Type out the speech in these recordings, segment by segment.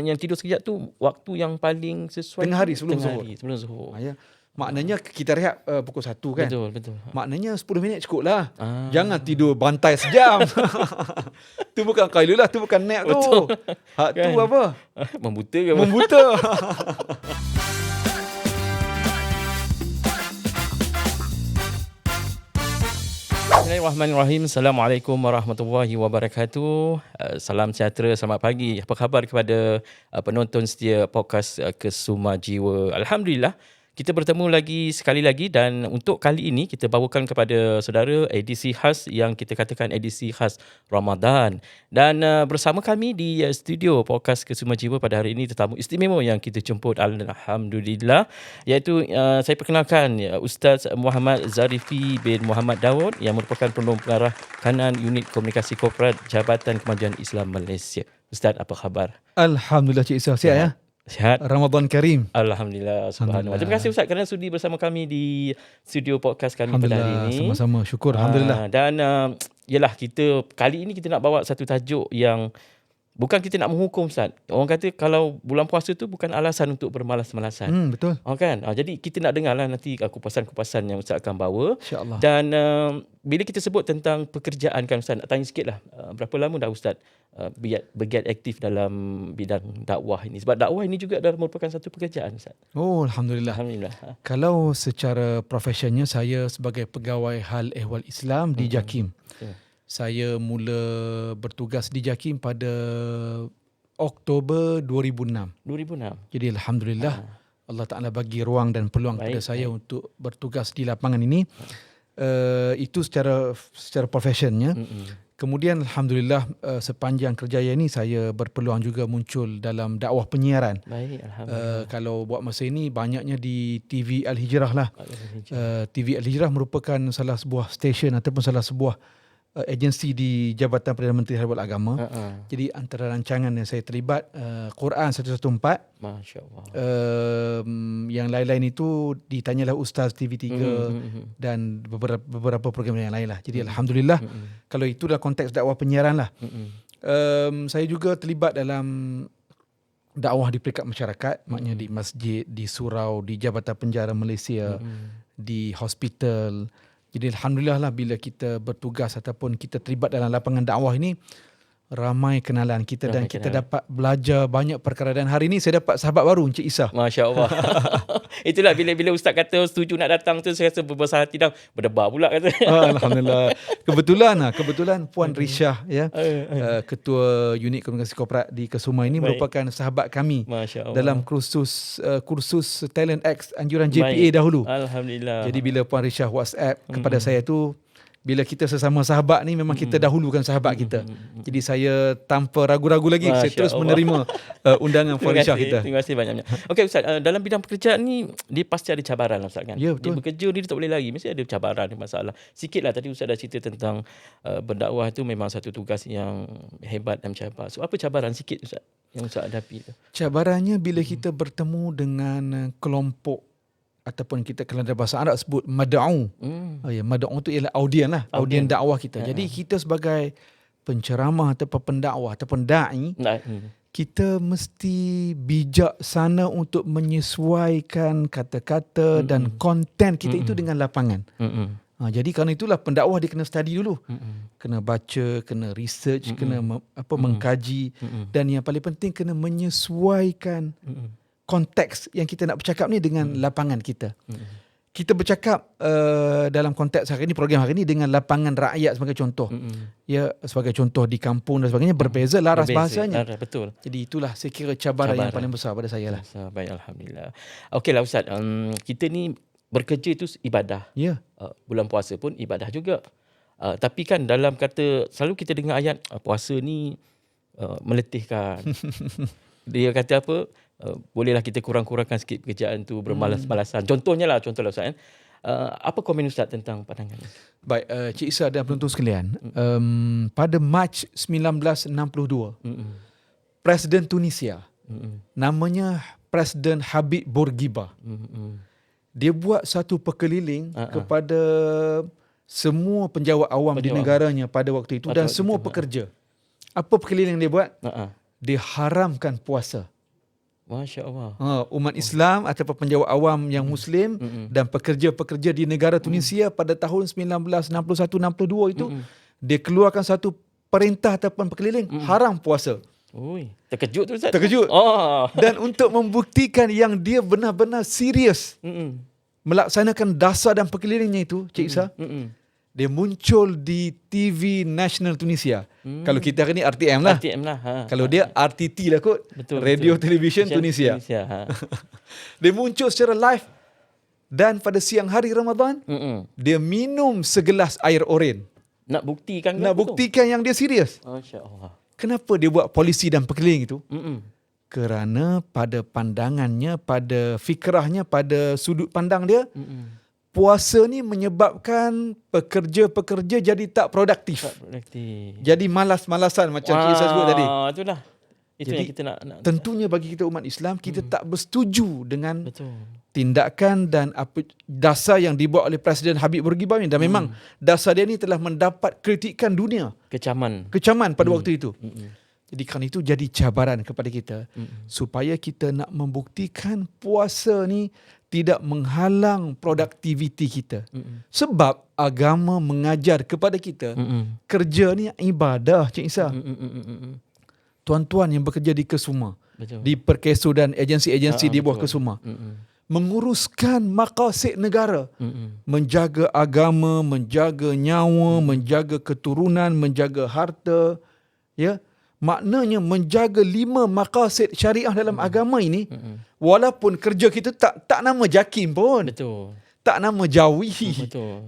Yang tidur sekejap tu waktu yang paling sesuai Tengah hari sebelum zuhur. Sebelum zuhur. Ya. Maknanya kita rehat pukul 1 kan. Betul. Maknanya 10 minit cukup lah. Ah. Jangan tidur bantai sejam. Tu bukan kailulah, tu bukan nap tu. Betul. Hak tu Kan? apa? Membuta ke apa? Membuta. Bismillahirrahmanirrahim. Assalamualaikum warahmatullahi wabarakatuh. Salam sejahtera, selamat pagi. Apa khabar kepada penonton setia podcast Kesuma Jiwa. Alhamdulillah, kita bertemu lagi sekali lagi dan untuk kali ini kita bawakan kepada saudara edisi khas yang kita katakan edisi khas Ramadan. Dan bersama kami di studio podcast Kesuma Jiwa pada hari ini tetamu istimewa yang kita jemput, alhamdulillah, iaitu saya perkenalkan Ustaz Muhammad Zarifi bin Muhammad Daud yang merupakan penolong pengarah kanan Unit Komunikasi Korporat Jabatan Kemajuan Islam Malaysia. Ustaz, apa khabar? Alhamdulillah Cik Isa, sihat ya? Sihat. Ramadan Karim. Alhamdulillah, subhanallah. Terima kasih Ustaz kerana sudi bersama kami di studio podcast kami pada hari ini. Sama-sama, syukur. Alhamdulillah. Dan yalah, kita kali ini kita nak bawa satu tajuk yang bukan kita nak menghukum Ustaz. Orang kata kalau bulan puasa tu bukan alasan untuk bermalas-malasan. Betul. Kan? Jadi kita nak dengarlah nanti kupasan-kupasan yang Ustaz akan bawa. InsyaAllah. Dan bila kita sebut tentang pekerjaan kan Ustaz, nak tanya sikit lah. Berapa lama dah Ustaz bergiat aktif dalam bidang dakwah ini? Sebab dakwah ini juga adalah merupakan satu pekerjaan Ustaz. Oh, Alhamdulillah. Alhamdulillah. Kalau secara profesionnya saya sebagai pegawai hal ehwal Islam di JAKIM. Saya mula bertugas di JAKIM pada Oktober 2006. 2006. Jadi Alhamdulillah Allah Ta'ala bagi ruang dan peluang kepada saya untuk bertugas di lapangan ini. Itu secara profesionnya. Kemudian Alhamdulillah sepanjang kerjaya ini saya berpeluang juga muncul dalam dakwah penyiaran. Baik, Alhamdulillah. Kalau buat masa ini banyaknya di TV Al-Hijrah lah. TV Al-Hijrah merupakan salah sebuah stesen ataupun salah sebuah agensi di Jabatan Perdana Menteri Hal Agama. Jadi antara rancangan yang saya terlibat Quran 114. Masya Allah. Yang lain-lain itu ditanyalah Ustaz TV3 dan beberapa program yang lain lah. Jadi Alhamdulillah kalau itu dalam konteks dakwah penyiaran lah. Saya juga terlibat dalam dakwah di peringkat masyarakat, maknanya di masjid, di surau, di Jabatan Penjara Malaysia, di hospital. Jadi Alhamdulillah lah bila kita bertugas ataupun kita terlibat dalam lapangan dakwah ini, ramai kenalan kita dan kita dapat belajar banyak perkara. Dan hari ini saya dapat sahabat baru, Encik Isa. Masya Allah. Itulah bila Ustaz kata setuju nak datang tu, saya rasa berbesar hati dah berdebar pula kata. Alhamdulillah. Kebetulan Puan Rishah ya, Ketua Unit Komunikasi Korporat di Kesuma ini merupakan sahabat kami dalam kursus Talent X anjuran JPA dahulu. Alhamdulillah. Jadi bila Puan Rishah WhatsApp kepada saya tu, bila kita sesama sahabat ni memang kita dahulukan sahabat kita. Jadi saya tanpa ragu-ragu lagi saya terus menerima undangan Puan Rishah kita. Terima kasih banyak. Okey Ustaz, dalam bidang pekerjaan ni dia pasti ada cabaran lah Ustaz kan. Ya, betul. Dia bekerja ni dia tak boleh lari, mesti ada cabaran, ada masalah. Sikitlah tadi Ustaz dah cerita tentang berdakwah tu memang satu tugas yang hebat dan mencabar. So apa cabaran sikit Ustaz yang Ustaz hadapi tu? Cabarannya bila kita bertemu dengan kelompok ataupun kita kalau dalam bahasa Arab sebut mad'u. Mad'u tu ialah audien lah, audien dakwah kita. Jadi kita sebagai penceramah ataupun pendakwah ataupun da'i, kita mesti bijaksana untuk menyesuaikan kata-kata dan konten kita itu dengan lapangan. Jadi kerana itulah pendakwah dia kena study dulu. Kena baca, kena research, kena mengkaji, dan yang paling penting kena menyesuaikan konteks yang kita nak bercakap ni dengan lapangan kita. Kita bercakap dalam konteks hari ni, program hari ni dengan lapangan rakyat sebagai contoh. Ya, sebagai contoh di kampung dan sebagainya berbeza laras bahasanya. Betul. Jadi itulah saya kira cabaran yang paling besar pada saya lah. Baik, Alhamdulillah. Okeylah Ustaz, kita ni bekerja itu ibadah. Ya. Bulan puasa pun ibadah juga. Tapi kan dalam kata, selalu kita dengar ayat puasa ni meletihkan. Dia kata apa? Bolehlah kita kurang-kurangkan sikit pekerjaan tu, bermalas-malasan. Contohnya Ustaz. Apa komen Ustaz tentang pandangan ini? Baik, Cik Isa dan penonton sekalian, pada Mac 1962, Presiden Tunisia, namanya Presiden Habib Bourguiba, dia buat satu perkeliling kepada semua penjawat awam di negaranya pada waktu itu dan semua pekerja. Apa perkeliling dia buat? dia haramkan puasa. Masya Allah. Umat Islam ataupun penjawat awam yang Muslim dan pekerja-pekerja di negara Tunisia pada tahun 1961-62 itu, dia keluarkan satu perintah ataupun perkeliling haram puasa. Ui, terkejut tu Ustaz. Terkejut. Dan untuk membuktikan yang dia benar-benar serius melaksanakan dasar dan perkelilingnya itu, Cik Isa, dia muncul di TV National Tunisia. Kalau kita hari ni RTM lah. RTM lah. Kalau dia RTT lah kot. Betul, Radio betul. Television Tunisia. Dia muncul secara live. Dan pada siang hari Ramadan, dia minum segelas air oren. Nak buktikan Nak buktikan yang dia serius. Masya Allah. Kenapa dia buat polisi dan perkeliling itu? Kerana pada pandangannya, pada fikrahnya, pada sudut pandang dia, puasa ni menyebabkan pekerja-pekerja jadi tak produktif. Jadi malas-malasan macam Cik sebut tadi. Itulah. Itu jadi, yang kita nak. Tentunya bagi kita umat Islam, kita tak bersetuju dengan tindakan dan apa dasar yang dibuat oleh Presiden Habib Bourguiba ni. Dan memang dasar dia ni telah mendapat kritikan dunia. Kecaman pada waktu itu. Jadi kerana itu jadi cabaran kepada kita supaya kita nak membuktikan puasa ni tidak menghalang produktiviti kita. Sebab agama mengajar kepada kita kerja ni ibadah, Cik Isa. Tuan-tuan yang bekerja di Kesuma, di Perkeso dan agensi-agensi di bawah Kesuma, menguruskan maqasid negara, menjaga agama, menjaga nyawa, menjaga keturunan, menjaga harta, ya. Maknanya menjaga 5 maqasid syariah dalam agama ini, walaupun kerja kita tak nama JAKIM pun. Tak nama Jawi.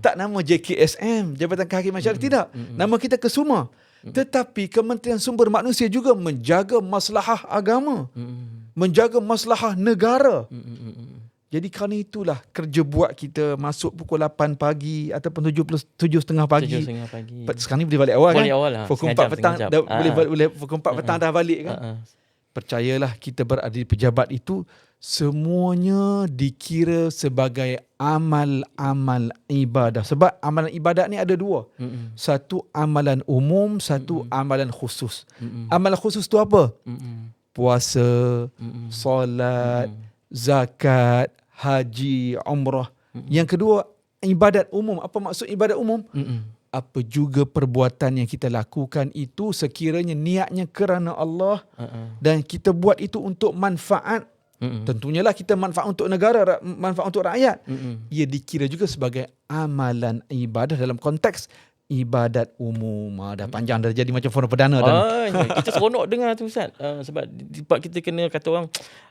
Tak nama JKSM, Jabatan Kehakiman Syariah, tidak. Nama kita Kesuma. Tetapi Kementerian Sumber Manusia juga menjaga maslahah agama, menjaga maslahah negara. Jadi kerana itulah kerja buat kita masuk pukul 8 pagi ataupun 7.30 pagi. Sekarang ni boleh balik awal kan? Awal lah. Pukul 4 petang boleh pukul 4 petang dah balik kan? Percayalah, kita berada di pejabat itu, semuanya dikira sebagai amal-amal ibadah. Sebab amalan ibadat ni ada 2. Satu amalan umum, satu amalan khusus. Amalan khusus tu apa? Puasa, solat, zakat, haji, umrah. Yang kedua, ibadat umum. Apa maksud ibadat umum? Apa juga perbuatan yang kita lakukan itu sekiranya niatnya kerana Allah dan kita buat itu untuk manfaat. Tentunya lah kita manfaat untuk negara, manfaat untuk rakyat. Ia dikira juga sebagai amalan ibadah dalam konteks ibadat umum. Dah panjang, dah jadi macam forum perdana dah. Kita seronok dengar tu Ustaz. Sebab kita kena kata orang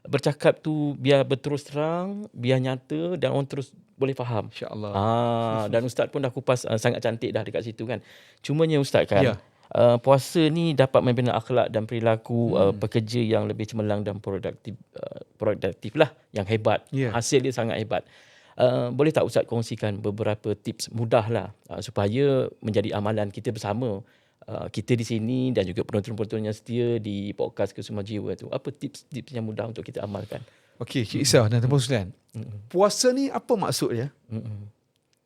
bercakap tu biar berterus terang, biar nyata dan orang terus boleh faham. InsyaAllah. Dan Ustaz pun dah kupas sangat cantik dah dekat situ kan. Cumanya Ustaz kan, puasa ni dapat membina akhlak dan perilaku pekerja yang lebih cemerlang dan produktif lah, yang hebat. Hasil dia sangat hebat. Boleh tak Ustaz kongsikan beberapa tips mudah lah supaya menjadi amalan kita bersama, kita di sini dan juga penonton-penonton yang setia di podcast Kesuma Jiwa tu. Apa tips-tips yang mudah untuk kita amalkan? Okey, Cik Isa dan Tuan Musliman. Puasa ni apa maksudnya?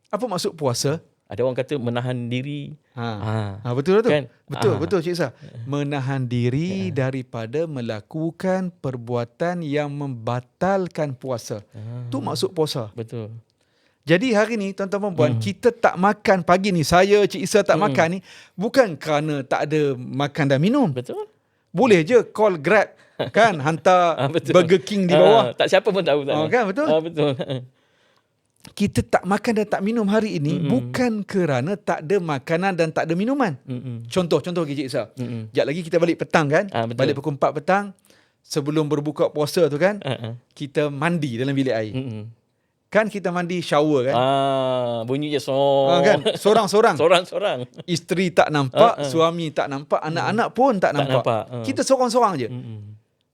Apa maksud puasa? Ada orang kata menahan diri. Betul tu. Kan? Betul Cik Isa. Menahan diri daripada melakukan perbuatan yang membatalkan puasa. Tu maksud puasa. Betul. Jadi hari ni tuan-tuan puan, kita tak makan pagi ni, saya Cik Isa tak makan ni bukan kerana tak ada makan dan minum. Betul. Boleh je call Grab kan, hantar Burger King di bawah. Tak siapa pun tahu kan, betul? Betul. Kita tak makan dan tak minum hari ini bukan kerana tak ada makanan dan tak ada minuman. Contoh Cik Isa. Sekejap lagi kita balik petang kan? Balik pukul 4 petang. Sebelum berbuka puasa tu kan, kita mandi dalam bilik air. Kan kita mandi shower kan? Bunyi je kan? Sorang-sorang. Sorang-sorang. Isteri tak nampak, suami tak nampak, anak-anak pun tak nampak. Kita sorang-sorang je.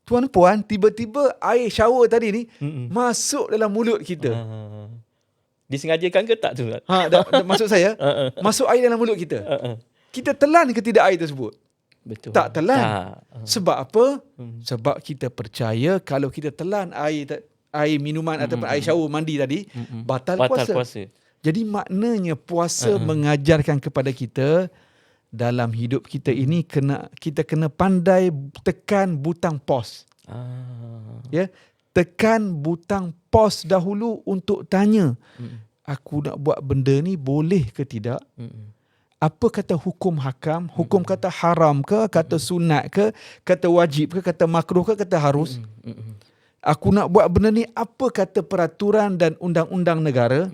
Tuan-puan, tiba-tiba air shower tadi ni masuk dalam mulut kita. Disengajakan ke tak tu? Maksud saya, masuk air dalam mulut kita. Kita telan ke tidak air tersebut? Betul. Tak telan. Sebab apa? Sebab kita percaya kalau kita telan air minuman ataupun air shower mandi tadi, batal puasa. Jadi maknanya puasa mengajarkan kepada kita dalam hidup kita ini kita kena pandai tekan butang pause. Ya, tekan butang pause dahulu untuk tanya, aku nak buat benda ni boleh ke tidak? Apa kata hukum hakam? Hukum kata haram ke, kata sunat ke, kata wajib ke, kata makruh ke, kata harus? Aku nak buat benda ni, apa kata peraturan dan undang-undang negara?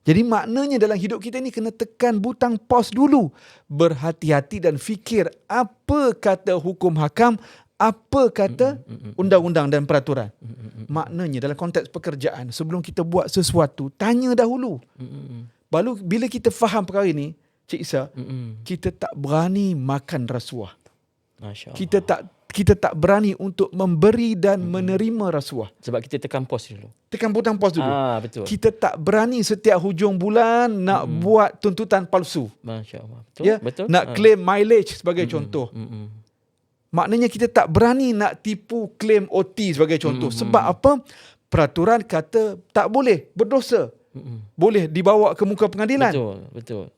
Jadi maknanya dalam hidup kita ni kena tekan butang pause dulu. Berhati-hati dan fikir apa kata hukum hakam, apa kata undang-undang dan peraturan. Maknanya dalam konteks pekerjaan, sebelum kita buat sesuatu, tanya dahulu. Baru bila kita faham perkara ini, Cik Isa, kita tak berani makan rasuah. Kita tak berani untuk memberi dan menerima rasuah. Sebab kita tekan pause dulu. Tekan butang pause dulu. Betul. Kita tak berani setiap hujung bulan nak buat tuntutan palsu. Masya Allah. Betul. Ya? Betul. Nak claim mileage sebagai contoh. Maknanya kita tak berani nak tipu claim OT sebagai contoh. Sebab apa? Peraturan kata tak boleh, berdosa. Boleh dibawa ke muka pengadilan. Betul.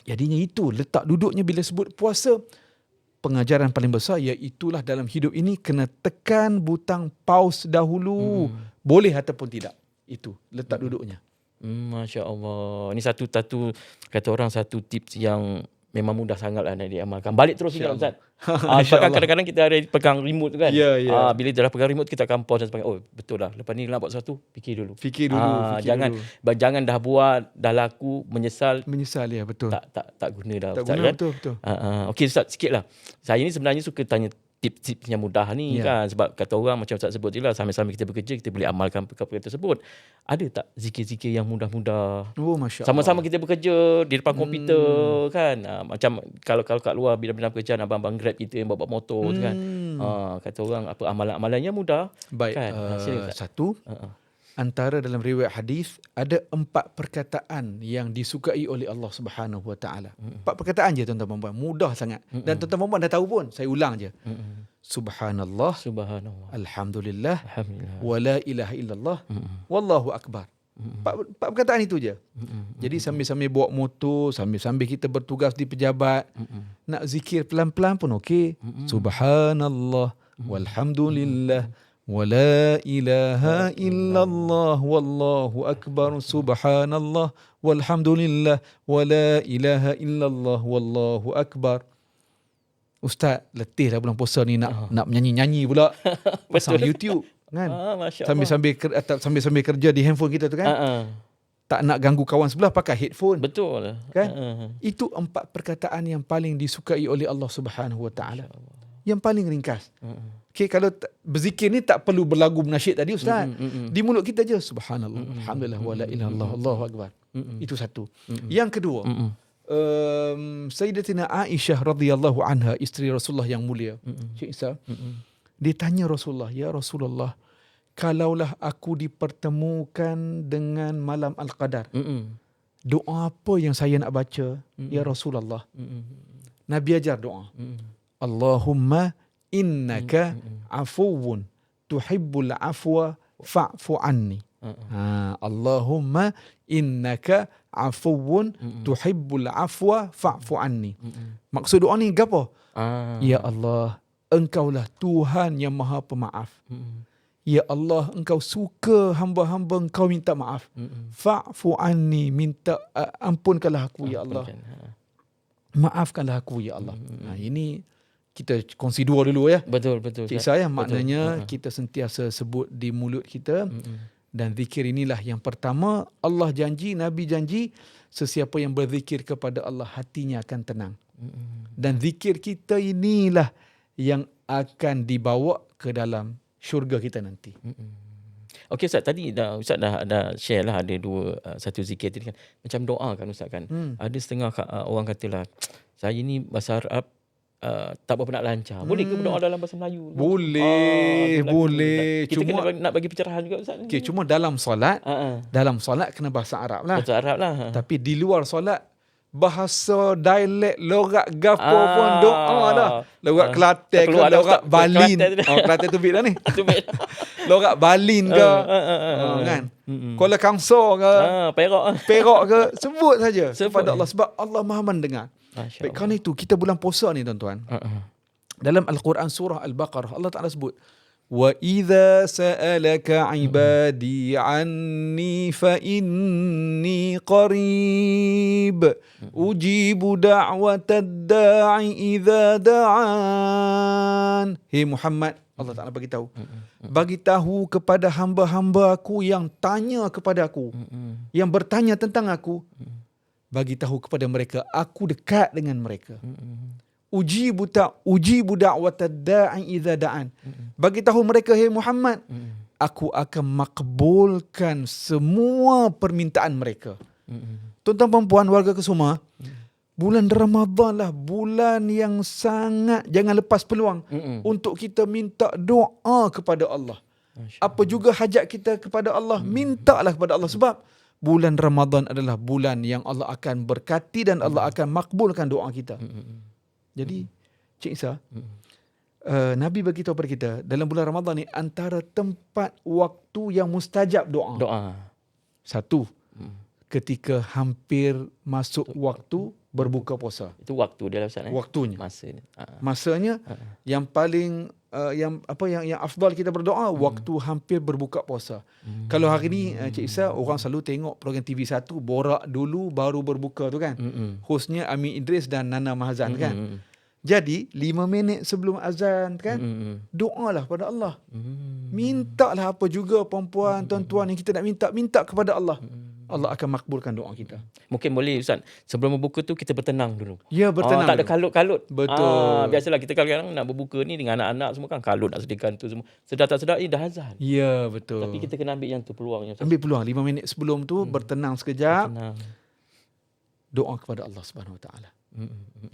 Jadinya itu letak duduknya bila sebut puasa. Pengajaran paling besar iaitulah dalam hidup ini kena tekan butang pause dahulu. Boleh ataupun tidak. Itu letak duduknya. Masya Allah. Ini satu kata orang satu tips yang memang mudah sangatlah nak diamalkan. Balik terus ingat Ustaz. Sebab kadang-kadang kita ada pegang remote tu kan. Bila dah pegang remote kita akan pause dan sebagainya. Oh betul lah. Lepas ni nak buat sesuatu, fikir dulu. Jangan dah buat, dah laku, menyesal. Menyesal, ya, betul. Tak guna dah. Tak Ustaz, guna, kan? betul. Okey Ustaz, sikit lah. Saya ni sebenarnya suka tanya tips-tips yang mudah ni kan. Sebab kata orang macam Ustaz sebut je lah, sambil-sambil kita bekerja kita boleh amalkan perkara tersebut. Ada tak zikir-zikir yang mudah-mudah? Oh, Masya Allah. Sama-sama kita bekerja di depan komputer kan. Macam kalau kat luar bila pekerjaan abang-abang Grab kita yang bawa motor tu kan. Kata orang apa amalan-amalannya mudah. Baik, kan? Satu, antara dalam riwayat hadis ada 4 perkataan yang disukai oleh Allah Subhanahu Wa Taala. 4 perkataan je tuan-tuan puan-puan, mudah sangat. Dan tuan-tuan puan-puan dah tahu pun, saya ulang je. Subhanallah, Alhamdulillah, wa la ilaha illallah, wallahu akbar. 4 perkataan itu je. Jadi sambil-sambil bawa motor, sambil-sambil kita bertugas di pejabat, nak zikir pelan-pelan pun okey. Subhanallah, walhamdulillah, wa la ilaha illallah, wallahu akbar. Subhanallah, walhamdulillah, wa la ilaha illallah, wallahu akbar. Ustaz, letih dah bulan puasa ni nak menyanyi-nyanyi pula. Pasang YouTube kan. Sambil-sambil kerja di handphone kita tu kan. Tak nak ganggu kawan sebelah, pakai headphone. Betul kan. Itu 4 perkataan yang paling disukai oleh Allah Subhanahu Wa Taala. Yang paling ringkas. Okay, kalau berzikir ni tak perlu berlagu nasyid tadi Ustaz. Di mulut kita je subhanallah, alhamdulillah, wa la ilaha illallah, Allahu akbar. Itu satu. Yang kedua, Sayyidatina Aisyah radhiyallahu anha, isteri Rasulullah yang mulia, Cik Isa, dia tanya Rasulullah, ya Rasulullah, kalaulah aku dipertemukan dengan malam Al-Qadar, doa apa yang saya nak baca, ya Rasulullah? Nabi ajar doa. Allahumma innaka afuwun tuhibbul afwa fa'fu anni. Allahumma innaka afuwun tuhibbul afwa fa'fu anni. Maksud doa ni apa? Ya Allah, Engkaulah Tuhan yang Maha Pemaaf. Ya Allah, Engkau suka hamba-hamba Engkau minta maaf. Fa'fu anni, minta ampunkanlah aku ya Allah. Maafkanlah aku ya Allah. Ini kita kongsi dua dulu ya. Betul. Cik saya, maknanya kita sentiasa sebut di mulut kita. Dan zikir inilah yang pertama, Allah janji, Nabi janji, sesiapa yang berzikir kepada Allah hatinya akan tenang. Dan zikir kita inilah yang akan dibawa ke dalam syurga kita nanti. Okey Ustaz, tadi Ustaz dah share lah, ada satu zikir tadi kan. Macam doa kan Ustaz kan. Ada setengah orang katalah, saya ni bahasa Arab tak berapa nak lancar. Boleh ke berdoa dalam bahasa Melayu? Boleh. Kita kena nak bagi pencerahan juga Ustaz. Okay, cuma dalam solat, dalam solat kena bahasa Arab lah. Bahasa Arab lah. Tapi di luar solat, bahasa dialek, logat gapo pun doa lah. Logat Kelantan ke, logat Balin. Kelantan tu bit dah ni. Logat Balin ke, kan. Kuala Kangsar ke, Perak ke, sebut saja kepada Allah. Sebab Allah Maha mendengar. Masya Baik, kerana itu kita bulan puasa ni tuan-tuan. Dalam Al-Quran surah Al-Baqarah Allah Ta'ala sebut, wa idza sa'alaka ibadi anni fa inni qarib ujibu da'watad da'i idza da'an. Hey Muhammad, Allah Ta'ala bagi tahu kepada hamba-hamba aku yang tanya kepada aku, yang bertanya tentang aku, bagi tahu kepada mereka aku dekat dengan mereka. Ujibu da'watad da'i idza da'an. Bagi tahu mereka, hey Muhammad, aku akan makbulkan semua permintaan mereka. Tuan-tuan perempuan, warga Kesuma, bulan Ramadan lah bulan yang sangat jangan lepas peluang untuk kita minta doa kepada Allah. Apa juga hajat kita kepada Allah, mintalah kepada Allah, sebab bulan Ramadan adalah bulan yang Allah akan berkati dan Allah akan makbulkan doa kita. Jadi Cik Isa, Nabi bagi tahu kepada kita dalam bulan Ramadan ni antara tempat waktu yang mustajab doa. Satu, ketika hampir masuk waktu berbuka puasa. Itu waktu dia lah Ustaz. Waktunya. Masanya. Yang paling yang afdal kita berdoa waktu hampir berbuka puasa. Kalau hari ni Cik Isa, orang selalu tengok program TV1 borak dulu baru berbuka tu kan. Hostnya Amin Idris dan Nana Mahazan kan. Jadi 5 minit sebelum azan kan, doalah kepada Allah. Mintalah apa juga perempuan, tuan-tuan yang kita nak minta kepada Allah. Allah akan makbulkan doa kita. Mungkin boleh Ustaz, sebelum berbuka tu kita bertenang dulu. Ya, bertenang. Tak ada kalut-kalut. Betul. Biasalah kita kadang-kadang nak berbuka ni dengan anak-anak semua kan kalut nak sediakan tu semua. Sedar tak sedar dah azan. Ya, betul. Tapi kita kena ambil yang tu peluangnya. Ambil peluang 5 minit sebelum tu bertenang sekejap. Doa kepada Allah Subhanahu Wa Taala.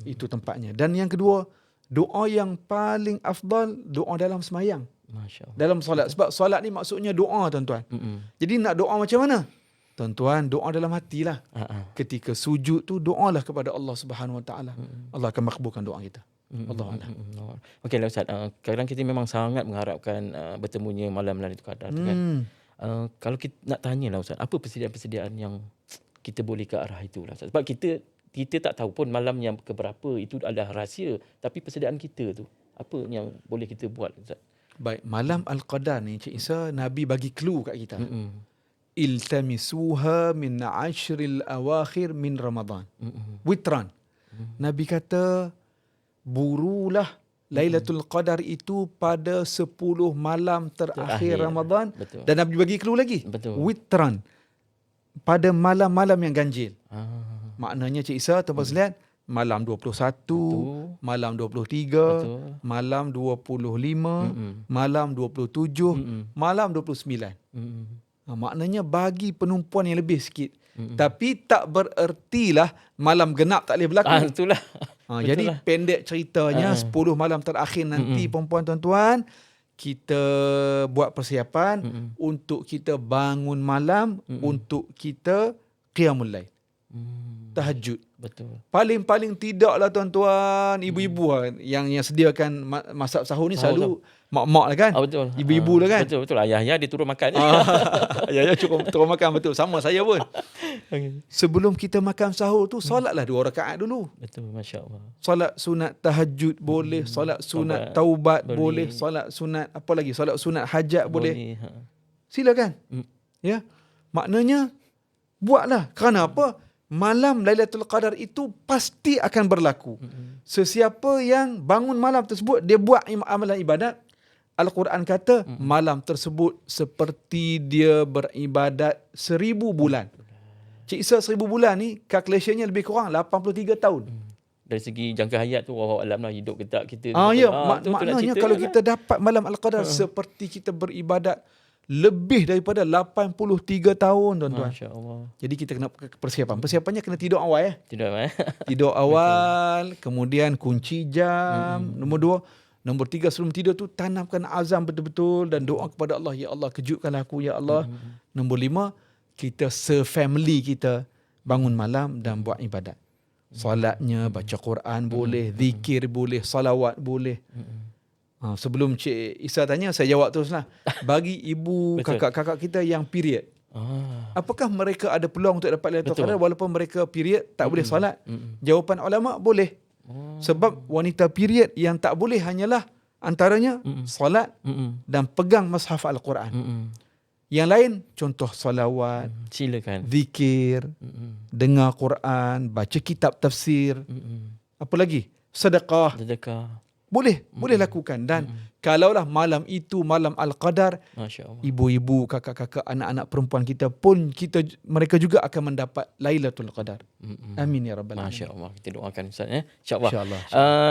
Itu tempatnya. Dan yang kedua, doa yang paling afdal, doa dalam semayang. Masya-Allah. Dalam solat. Sebab solat ni maksudnya doa, tuan-tuan. Jadi nak doa macam mana? Tuan-tuan, doa dalam hatilah. Ketika sujud tu, doalah kepada Allah Subhanahu Wa Taala. Allah akan makbulkan doa kita. Allah. Okeylah Ustaz, kadang kita memang sangat mengharapkan bertemunya malam Lailatul Qadar tu kan. Kalau kita nak tanyalah Ustaz, apa persediaan-persediaan yang kita boleh ke arah itulah Ustaz? Sebab kita tak tahu pun malam yang keberapa, itu adalah rahsia. Tapi persediaan kita tu, apa yang boleh kita buat Ustaz? Baik, malam Al-Qadar ni Cik Isa, Nabi bagi clue kat kita. Iltamisuha min ashril awakhir min Ramadan. Witran. Nabi kata, burulah Lailatul Qadar itu pada 10 malam terakhir Ramadan. Betul. Dan Nabi bagi clue lagi. Betul. Witran. Pada malam-malam yang ganjil. Maknanya Cik Isa, tuan-tuan sekalian, malam 21, malam 23, malam 25, malam 27, malam 29. Maknanya bagi penumpuan yang lebih sikit. Tapi tak berertilah malam genap tak boleh berlaku. Itulah. Jadi pendek ceritanya 10 malam terakhir nanti perempuan tuan-tuan, kita buat persiapan untuk kita bangun malam, untuk kita qiyamul lail. Tahajud. Betul. Paling tidaklah tuan-tuan, ibu-ibu yang sediakan masak sahur ni selalu mak-mak lah kan. Betul. Ibu-ibu lah kan. Betul. Ayah-ayah dia turun makan. Ayah cukup turun makan, betul. Sama saya pun. Sebelum kita makan sahur tu, solatlah 2 rakaat dulu. Betul, masya-Allah. Solat sunat tahajud boleh, solat sunat taubat boleh, solat sunat apa lagi? Solat sunat hajat boleh. Silakan. Ya. Maknanya buatlah. Kerana apa? Malam Lailatul Qadar itu pasti akan berlaku. Sesiapa yang bangun malam tersebut, dia buat amalan ibadat, Al-Quran kata malam tersebut seperti dia beribadat 1000 bulan. Cik Isa, 1000 bulan ni calculationnya lebih kurang 83 tahun. Dari segi jangka hayat tu, wallahu alam lah, hidup kita. Maknanya kalau kita dapat malam Al-Qadar seperti kita beribadat lebih daripada 83 tahun, tuan-tuan. Masya-Allah. Jadi kita kena persiapan. Persiapannya kena tidur awal ya. Tidur awal, kemudian kunci jam. Nombor 3 sebelum tidur tu tanamkan azam betul-betul dan doa kepada Allah, ya Allah kejutkanlah aku ya Allah. Nombor 5, kita se-family kita bangun malam dan buat ibadat. Solatnya, baca Quran boleh, zikir boleh, salawat boleh. Sebelum Cik Isa tanya, saya jawab teruslah. Bagi ibu, kakak-kakak kita yang period. Apakah mereka ada peluang untuk dapat Lailatul Betul. Qadar walaupun mereka period tak boleh solat? Jawapan ulama boleh. Sebab wanita period yang tak boleh hanyalah antaranya solat dan pegang mushaf Al-Quran. Yang lain contoh solawat, Silakan. zikir, dengar Quran, baca kitab tafsir, apa lagi? Sedekah. Sedekah. Boleh lakukan. Dan kalaulah malam itu malam Al-Qadar, Masya Allah. ibu-ibu, kakak-kakak, anak-anak perempuan kita pun mereka juga akan mendapat Lailatul Qadar. Amin ya rabbal alamin. Masya Allah. Kita doakan Ustaz ya. InsyaAllah. InsyaAllah.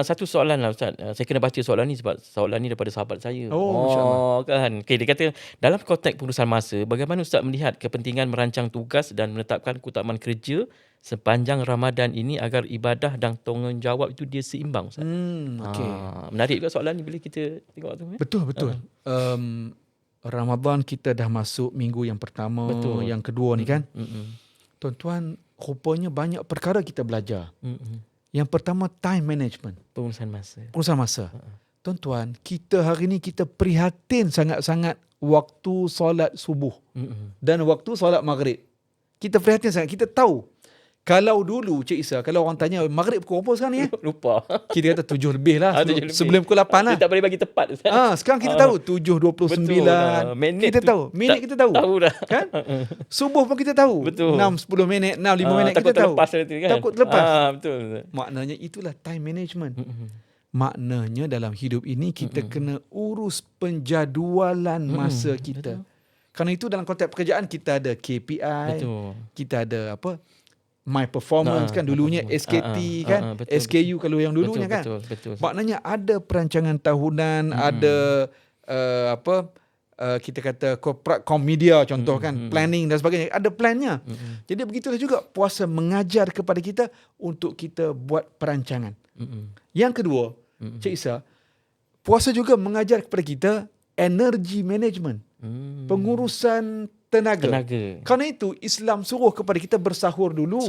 Satu soalan lah Ustaz. Saya kena baca soalan ni sebab soalan ni daripada sahabat saya. Oh, Kan. Okay, dia kata, dalam konteks pengurusan masa, bagaimana Ustaz melihat kepentingan merancang tugas dan menetapkan keutamaan kerja sepanjang Ramadan ini agar ibadah dan tanggungjawab itu dia seimbang Ustaz? Okay. Menarik juga soalan ni bila kita tengok tu. Betul. Ramadan kita dah masuk minggu yang pertama, Betul. yang kedua ni kan. Tuan-tuan, rupanya banyak perkara kita belajar. Yang pertama, time management. Pengurusan masa. Pengurusan masa. Tuan-tuan, kita hari ni kita prihatin sangat-sangat waktu solat subuh dan waktu solat maghrib. Kita prihatin sangat. Kita tahu. Kalau dulu Cik Isa, kalau orang tanya maghrib pukul berapa sekarang ni? Lupa. Kita kata 7 lebih lah. 7 lebih. Sebelum pukul 8 lah. Dia tak boleh bagi tepat Ustaz. Sekarang kita tahu 7.29. Betul lah. Minit Kita tu tahu. Minit kita tahu. Tahu dah. Kan? Subuh pun kita tahu. Betul. 6-10 minit, 6-5 minit takut kita tahu. terlepas nanti kan. Takut terlepas. Betul. Maknanya itulah time management. Maknanya dalam hidup ini kita kena urus penjadualan masa kita. Kerana itu dalam konteks pekerjaan kita ada KPI, Betul. kita ada apa? My performance kan dulunya SKT kan, betul, SKU kalau yang dulunya kan. Betul. Maknanya ada perancangan tahunan, ada kita kata corporate media contoh kan, planning dan sebagainya, ada plannya. Jadi begitulah juga puasa mengajar kepada kita untuk kita buat perancangan. Yang kedua, Cik Isa, puasa juga mengajar kepada kita energy management, pengurusan tenaga. Kerana itu Islam suruh kepada kita bersahur dulu.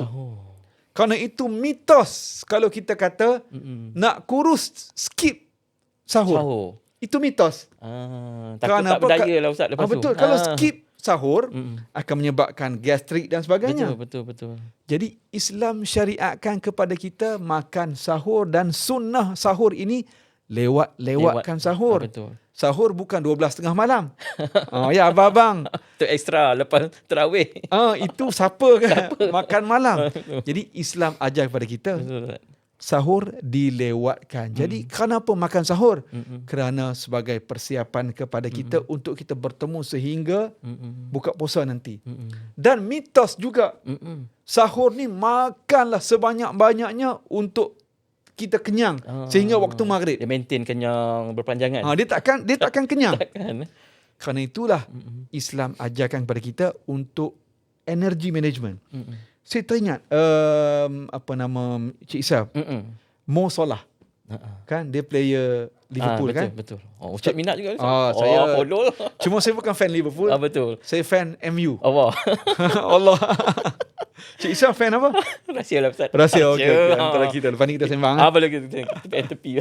Kerana itu mitos kalau kita kata nak kurus skip sahur. Itu mitos. Takut tak berdaya lah Ustaz lepas tu. Betul. Kalau skip sahur akan menyebabkan gastrik dan sebagainya. Betul. Jadi Islam syariatkan kepada kita makan sahur dan sunnah sahur ini lewatkan sahur. Betul. Sahur bukan 12.30 malam. Ya abang-abang. Itu ekstra lepas tarawih. Itu siapa kan makan malam. Jadi Islam ajar kepada kita sahur dilewatkan. Jadi kenapa makan sahur? Kerana sebagai persiapan kepada kita untuk kita bertemu sehingga buka puasa nanti. Dan mitos juga. Sahur ni makanlah sebanyak-banyaknya untuk kita kenyang sehingga waktu maghrib. Dia maintain kenyang berpanjangan. Dia takkan kenyang. Takkan. Kerana itulah Islam ajarkan kepada kita untuk energy management. Saya teringat apa nama Cik Isa, Mo Salah. Kan dia player Liverpool kan? Betul. Ustaz minat juga Ustaz. Saya follow. Cuma saya bukan fan Liverpool. Betul. Saya fan MU. Allah. Allah. Cik Isa fan apa? Rahsia lah Ustaz. Rahsia. Okey. Antara kita lepas ni kita sembang. Boleh kita tepi.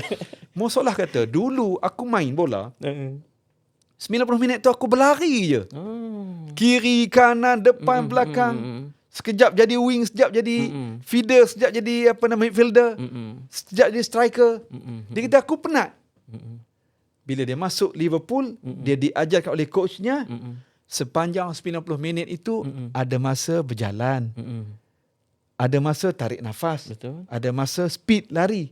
Mo Salah kata, dulu aku main bola 90 minit tu aku berlari je. Kiri, kanan, depan, belakang. Sekejap jadi wing, sekejap jadi feeder, sekejap jadi midfielder, sekejap jadi striker. Dia kata aku penat. Bila dia masuk Liverpool, dia diajarkan oleh coachnya, sepanjang 90 minit itu ada masa berjalan. Ada masa tarik nafas. Betul. Ada masa speed lari.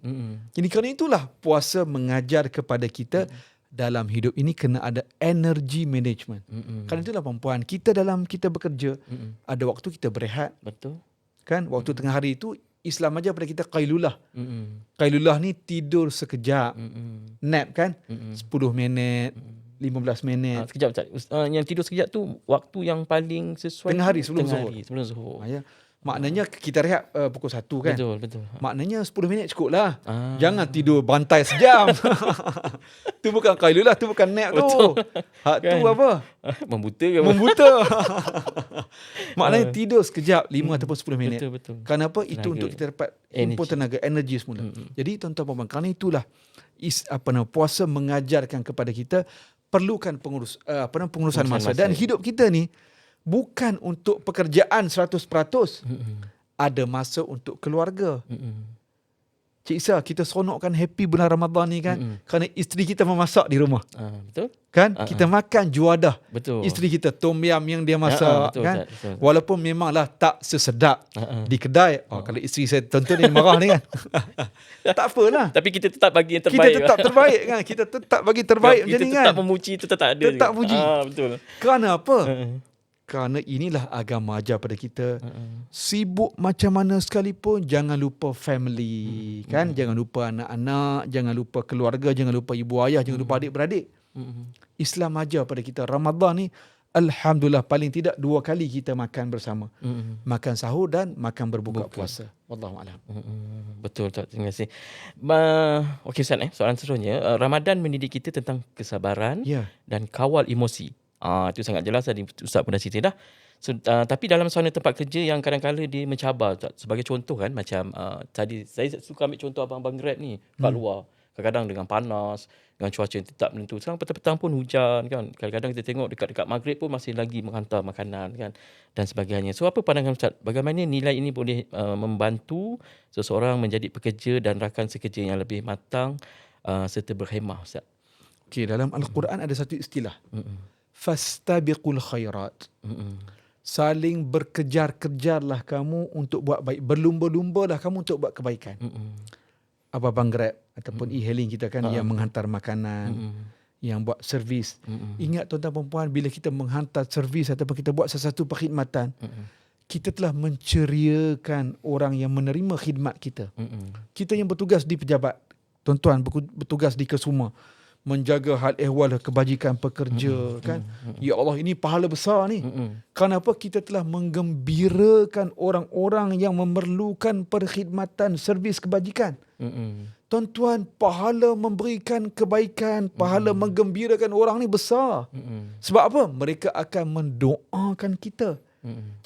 Jadi kerana itulah puasa mengajar kepada kita dalam hidup ini kena ada energy management. Kerana itulah perempuan, kita dalam kita bekerja, ada waktu kita berehat. Betul. Kan? Waktu tengah hari itu, Islam ajar pada kita qailulah. Qailulah ni tidur sekejap. Nap kan? 10 minit, 15 minit. Sekejap Ustaz. Yang tidur sekejap tu waktu yang paling sesuai Tengah hari sebelum zuhur. Sebelum zuhur. Ya. Maknanya kita rehat pukul 1 kan? Betul. Maknanya 10 minit cukup lah. Jangan tidur bantai sejam. Tu bukan qailulah, tu bukan nap tu. Hak tu apa? Membuta ke? Membuta. Maknanya tidur sekejap 5 ataupun 10 minit. Betul. Kenapa? Itu untuk kita dapat input tenaga, energi semula. Jadi tuan-tuan puan, kerana itulah puasa mengajarkan kepada kita perlukan pengurusan masa. Dan hidup kita ni bukan untuk pekerjaan 100%. Mm-mm. Ada masa untuk keluarga. Mm-mm. Cik Isa, kita seronokkan happy bulan Ramadan ni kan, Mm-mm. kerana isteri kita memasak di rumah. Betul? Kan? Kita makan juadah. Betul. Isteri kita tom yam yang dia masak, betul, kan? Ustaz, betul. Walaupun memanglah tak sesedap di kedai. Kalau isteri saya tonton ni marah ni kan. Tak apalah. Tapi kita tetap bagi yang Kita terbaik. tetap terbaik kan. Kita tetap bagi terbaik macam kita ni tetap kan. memuji itu tetap ada. Tetap juga. puji. Betul. Kerana apa? Kerana inilah agama ajar pada kita. Sibuk macam mana sekalipun, jangan lupa family. Kan? Jangan lupa anak-anak, jangan lupa keluarga, jangan lupa ibu ayah, jangan lupa adik-beradik. Islam ajar pada kita. Ramadan ni, alhamdulillah, paling tidak 2 kali kita makan bersama. Makan sahur dan makan berbuka puasa. Wallahualam. Betul, Ustaz. Terima kasih. Okey, Ustaz, soalan seterusnya. Ramadan mendidik kita tentang kesabaran dan kawal emosi. Itu sangat jelas tadi Ustaz pun dah cerita dah. So, tapi dalam suasana tempat kerja yang kadang-kadang dia mencabar, Ustaz. Sebagai contoh kan, macam tadi saya suka ambil contoh abang-abang Grab ni kat luar. Kadang-kadang dengan panas, dengan cuaca yang tak menentu. Sekarang petang-petang pun hujan kan. Kadang-kadang kita tengok dekat maghrib pun masih lagi menghantar makanan kan, dan sebagainya. So apa pandangan Ustaz? Bagaimana nilai ini boleh membantu seseorang menjadi pekerja dan rakan sekerja yang lebih matang serta berhemah, Ustaz? Okey, dalam Al-Quran ada satu istilah. Fastabiqul khairat. Saling berkejar-kejarlah kamu untuk buat baik. Berlumba-lumbalah kamu untuk buat kebaikan. Abang Grab ataupun e-hailing kita kan, yang menghantar makanan, yang buat servis. Ingat tuan-tuan perempuan, bila kita menghantar servis ataupun kita buat sesuatu perkhidmatan, kita telah menceriakan orang yang menerima khidmat kita. Kita yang bertugas di pejabat, tuan-tuan bertugas di Kesuma, menjaga hal ehwal kebajikan pekerja kan. Ya Allah, ini pahala besar ni. Kenapa? Kita telah menggembirakan orang-orang yang memerlukan perkhidmatan servis kebajikan. Tuan-tuan, pahala memberikan kebaikan, pahala menggembirakan orang ni besar. Sebab apa? Mereka akan mendoakan kita.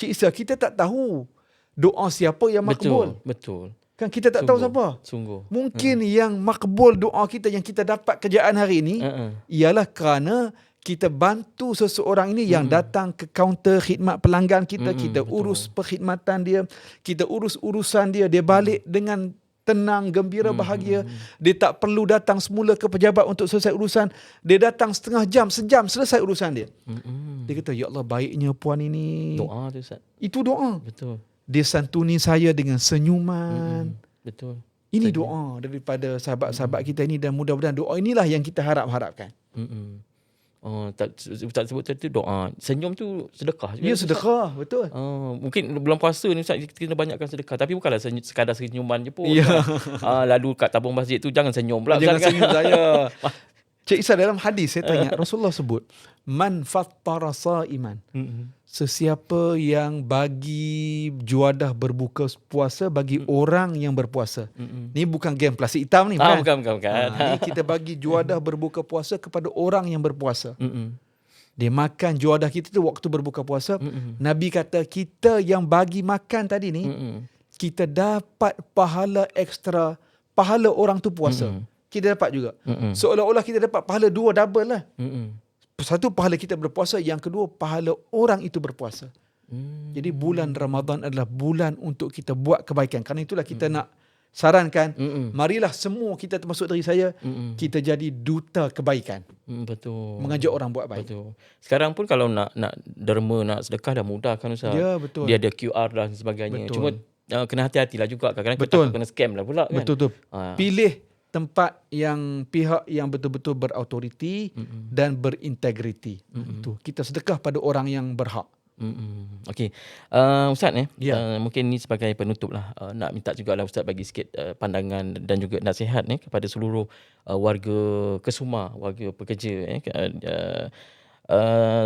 Cik Isa, kita tak tahu doa siapa yang makbul. Betul. Kan kita tak tahu siapa. Sungguh. Mungkin yang makbul doa kita, yang kita dapat kerjaan hari ini, ialah kerana kita bantu seseorang ini yang datang ke kaunter khidmat pelanggan kita, kita urus perkhidmatan dia, kita urus urusan dia, dia balik dengan tenang, gembira, bahagia. Dia tak perlu datang semula ke pejabat untuk selesai urusan. Dia datang setengah jam, sejam selesai urusan dia. Dia kata, ya Allah, baiknya puan ini. Doa tu, Ustaz. Itu doa. Betul. Dia santuni saya dengan senyuman. Betul. Ini doa daripada sahabat-sahabat kita ini, dan mudah-mudahan doa inilah yang kita harapkan. Ustaz sebut tadi doa. Senyum tu sedekah juga. Ya, sedekah, betul. Mungkin bulan puasa ni Ustaz, kita kena banyakkan sedekah. Tapi bukanlah sekadar senyuman je pun. Ya. Lalu kat tabung masjid tu jangan senyum pula. Jangan Ustaz, senyum kan? saya. Cik Isa, dalam hadis saya tanya, Rasulullah sebut, man fattara sa'iman. Sesiapa yang bagi juadah berbuka puasa bagi orang yang berpuasa. Ni bukan game plastik hitam ni. Bukan. Ni kita bagi juadah berbuka puasa kepada orang yang berpuasa. Dia makan juadah kita tu waktu berbuka puasa. Nabi kata, kita yang bagi makan tadi ni, kita dapat pahala ekstra, pahala orang tu puasa. Kita dapat juga. Seolah-olah kita dapat pahala 2 double lah. Satu, pahala kita berpuasa. Yang kedua, pahala orang itu berpuasa. Jadi bulan Ramadan adalah bulan untuk kita buat kebaikan. Kerana itulah kita nak sarankan, marilah semua kita, termasuk dari saya, kita jadi duta kebaikan. Betul. Mengajak orang buat baik. Betul. Sekarang pun kalau nak derma, nak sedekah dah mudah kan, Ustaz. Ya, betul. Dia ada QR dan sebagainya. Betul. Cuma kena hati-hatilah juga. Kadang-kadang Betul. kita kena scam lah pula kan. Betul. Pilih tempat yang pihak yang betul-betul berautoriti dan berintegriti. Itu kita sedekah pada orang yang berhak. Okey. Ustaz mungkin ni sebagai penutup lah, nak minta jugalah Ustaz bagi sikit pandangan dan juga nasihat kepada seluruh warga Kesuma, warga pekerja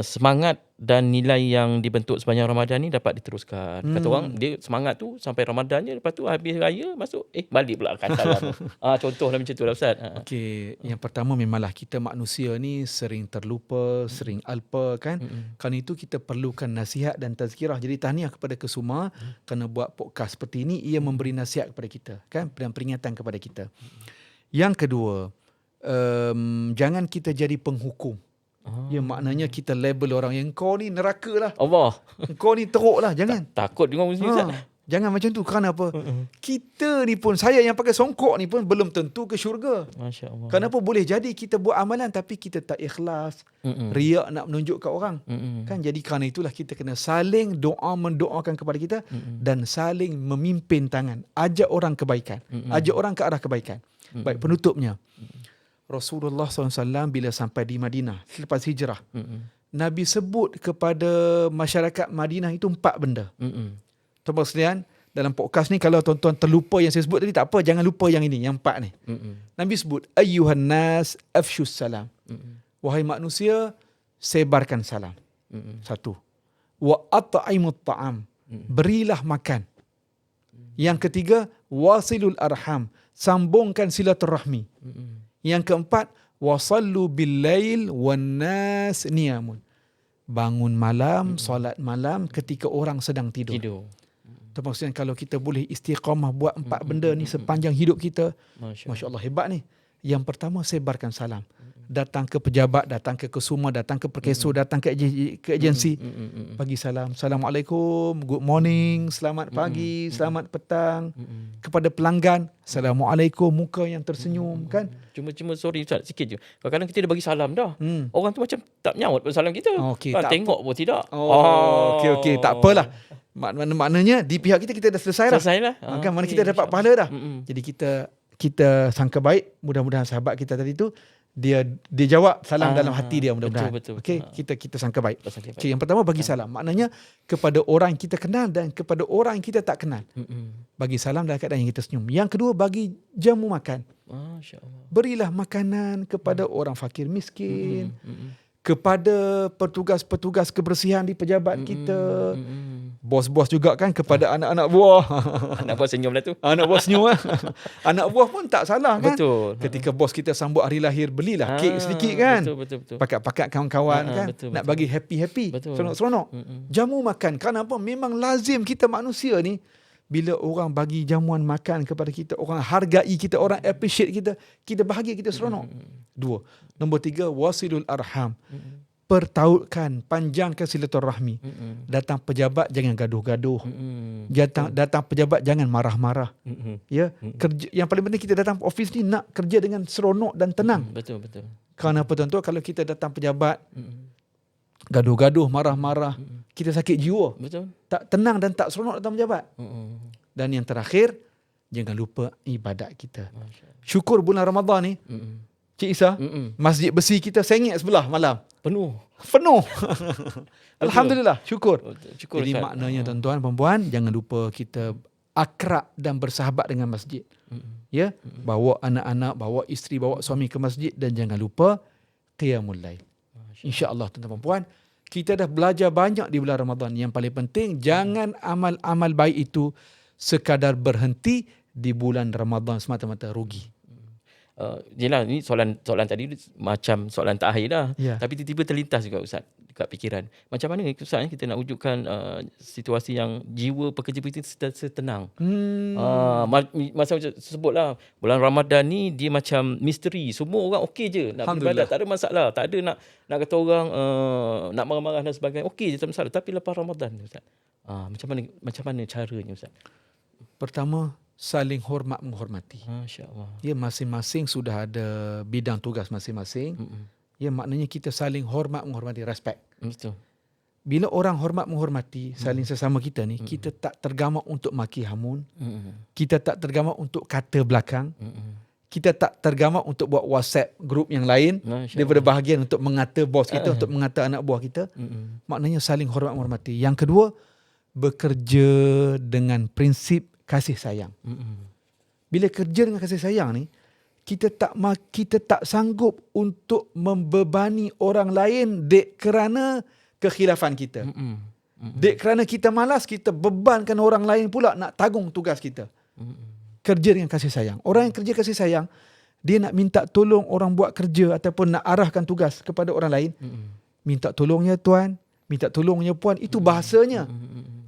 semangat dan nilai yang dibentuk sepanjang Ramadan ni dapat diteruskan. Kata orang, dia semangat tu sampai Ramadan je, lepas tu habis raya masuk balik pula kantaran. Contohlah macam tu lah, Ustaz. Okey, yang pertama memanglah kita manusia ni sering terlupa, sering alpa kan. Kerana itu kita perlukan nasihat dan tazkirah. Jadi tahniah kepada Kesuma kerana buat podcast seperti ini. Ia memberi nasihat kepada kita kan, dan peringatan kepada kita. Yang kedua, jangan kita jadi penghukum. Ya, maknanya kita label orang yang kau ni neraka lah. Allah. Kau ni teruk lah. Jangan. Takut dengar bunyi Ustaz. Jangan macam tu. Kerana apa? Kita ni pun, saya yang pakai songkok ni pun belum tentu ke syurga. Masya Allah. Kenapa boleh jadi kita buat amalan tapi kita tak ikhlas, riak nak menunjuk kat orang. Kan, jadi kerana itulah kita kena saling mendoakan kepada kita dan saling memimpin tangan. Ajak orang kebaikan. Ajak orang ke arah kebaikan. Baik, penutupnya. Rasulullah SAW bila sampai di Madinah selepas hijrah, Nabi sebut kepada masyarakat Madinah itu 4 benda. Tuan-tuan sekalian, dalam podcast ni kalau tuan-tuan terlupa yang saya sebut tadi, tak apa, jangan lupa yang ini, yang 4 ni. Nabi sebut, ayyuhan nas afshus salam. Wahai manusia, sebarkan salam. Satu. Wa at'imut ta'am. Berilah makan. Yang ketiga, wasilul arham. Sambungkan silaturahmi. Yang keempat, wasallu bil lail wan nas niyamun. Bangun malam, solat malam ketika orang sedang tidur. Maksudnya kalau kita boleh istiqamah buat 4 benda ni sepanjang hidup kita, Masya Allah, hebat ni. Yang pertama, sebarkan salam. Datang ke pejabat, datang ke Kesuma, datang ke Perkeso, datang ke agensi, bagi salam. Assalamualaikum, good morning, selamat pagi, selamat petang. Kepada pelanggan, Assalamualaikum, muka yang tersenyum, kan? Cuma sorry Ustaz, sikit je. Kadang-kadang kita dah bagi salam dah. Orang tu macam tak menyawat pada salam kita. Tengok pun tidak. Okey, tak apalah. Maknanya di pihak kita dah selesai dah. Selesai lah. Kan, mana kita dapat pahala dah. Jadi kita sangka baik, mudah-mudahan sahabat kita tadi tu dia jawab salam dalam hati dia, mudah-mudahan. Betul. Okey, kita sangka baik. Okay, yang pertama bagi salam. Maknanya kepada orang yang kita kenal dan kepada orang yang kita tak kenal. Bagi salam dalam keadaan yang kita senyum. Yang kedua, bagi jamu makan. Masya-Allah. Berilah makanan kepada orang fakir miskin. Kepada petugas-petugas kebersihan di pejabat kita. Bos-bos juga kan, kepada anak-anak buah. Anak buah senyum lah tu. Anak buah senyum lah. Anak buah pun tak salah kan. Betul. Ketika bos kita sambut hari lahir, belilah kek sedikit kan. Betul. Pakat-pakat kawan-kawan kan. Betul. Nak bagi happy-happy. Seronok-seronok. Jamu makan. Kenapa? Memang lazim kita manusia ni, bila orang bagi jamuan makan kepada kita, orang hargai kita, orang appreciate kita, kita bahagia, kita seronok. 2. Nombor 3, wasilul arham. Pertautkan, panjangkan silaturahmi. Datang pejabat jangan gaduh-gaduh. Datang pejabat jangan marah-marah. Ya, kerja, yang paling penting kita datang office ni nak kerja dengan seronok dan tenang. Betul. Kerana apa tuan-tuan, kalau kita datang pejabat gaduh-gaduh, marah-marah, kita sakit jiwa. Betul. Tak tenang dan tak seronok datang pejabat. Dan yang terakhir, jangan lupa ibadat kita. Syukur bulan Ramadan ni, Cik Isa, masjid besi kita sengit sebelah malam. Penuh. Alhamdulillah, syukur. Syukur. Jadi maknanya tuan-tuan, perempuan, jangan lupa kita akrab dan bersahabat dengan masjid. Ya, bawa anak-anak, bawa isteri, bawa suami ke masjid dan jangan lupa qiyamul lail. InsyaAllah tuan-tuan perempuan, kita dah belajar banyak di bulan Ramadan. Yang paling penting, jangan amal-amal baik itu sekadar berhenti di bulan Ramadan semata-mata, rugi. Yelah, ni soalan tadi macam soalan terakhir dah. Tapi tiba-tiba terlintas juga Ustaz dekat fikiran. Macam mana Ustaz kita nak wujudkan situasi yang jiwa pekerja-pekerja setenang. Masa sebutlah bulan Ramadan ni dia macam misteri. Semua orang okey je nak beribadat, tak ada masalah. Tak ada nak kata orang nak marah-marah dan sebagainya. Okey je, tak masalah. Tapi lepas Ramadan Ustaz, macam mana caranya Ustaz? Pertama, saling hormat menghormati. Masya-Allah. Ya, masing-masing sudah ada bidang tugas masing-masing. Ya, maknanya kita saling hormat menghormati, respect. Betul. Bila orang hormat menghormati saling sesama kita ni, kita tak tergamak untuk maki hamun. Kita tak tergamak untuk kata belakang. Kita tak tergamak untuk buat WhatsApp group yang lain daripada bahagian untuk mengata bos kita, untuk mengata anak buah kita. Maknanya saling hormat menghormati. Yang kedua, bekerja dengan prinsip kasih sayang. Bila kerja dengan kasih sayang ni, kita tak sanggup untuk membebani orang lain dek kerana kekhilafan kita. Dek kerana kita malas, kita bebankan orang lain pula nak tanggung tugas kita. Kerja dengan kasih sayang. Orang yang kerja kasih sayang, dia nak minta tolong orang buat kerja ataupun nak arahkan tugas kepada orang lain. Minta tolongnya tuan, minta tolongnya puan, itu bahasanya.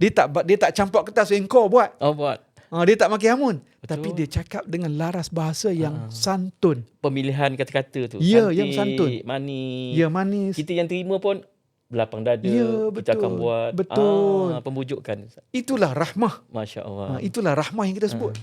Dia tak campak kertas, engkau buat. Buat. Dia tak makin hamun. Tapi dia cakap dengan laras bahasa yang santun. Pemilihan kata-kata tu. Ya, Cantik, yang santun. manis. Ya, manis. Kita yang terima pun belapang dada. Ya, Kita akan betul. buat. Betul. Pembujukan. Itulah rahmah. Masya Allah. Itulah rahmah yang kita sebut.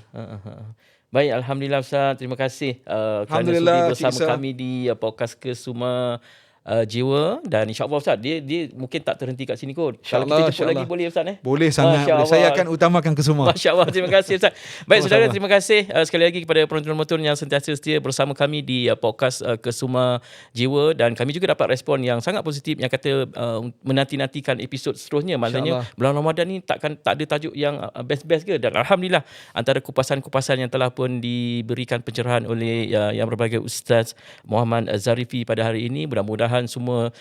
Baik, Alhamdulillah Ustaz. Terima kasih kerana sudi Alhamdulillah, bersama Cik Isa. kami di podcast Kesuma Jiwa. Dan insyaAllah Ustaz, dia mungkin tak terhenti kat sini kot. Kalau kita jemput lagi boleh Ustaz? Boleh sangat. Masya Saya Allah. akan utamakan Kesuma. Masya Allah, terima kasih Ustaz. Baik Masya saudara, Allah. terima kasih sekali lagi kepada penonton-penonton yang sentiasa setia bersama kami di podcast Kesuma Jiwa. Dan kami juga dapat respon yang sangat positif yang kata menanti-nantikan episod seterusnya. Maknanya bulan Ramadan ni tak ada tajuk yang best-best ke? Dan Alhamdulillah antara kupasan-kupasan yang telah pun diberikan pencerahan oleh yang berbagai Ustaz Muhammad Zarifi pada hari ini, mudah-mudahan semua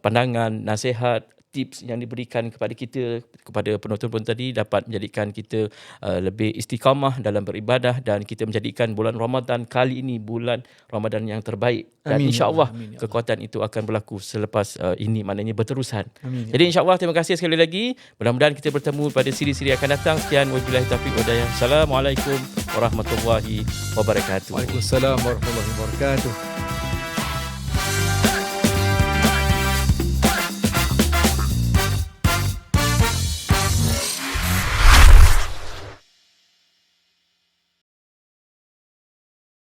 pandangan, nasihat, tips yang diberikan kepada kita, kepada penonton-penonton tadi dapat menjadikan kita lebih istiqamah dalam beribadah dan kita menjadikan bulan Ramadan kali ini bulan Ramadan yang terbaik. Dan insya-Allah kekuatan itu akan berlaku selepas ini, maknanya berterusan. Amin. Jadi insya-Allah terima kasih sekali lagi. Mudah-mudahan kita bertemu pada siri-siri akan datang. Sekian, wabillahi taufiq wa hidayah. Assalamualaikum warahmatullahi wabarakatuh. Waalaikumsalam warahmatullahi wabarakatuh.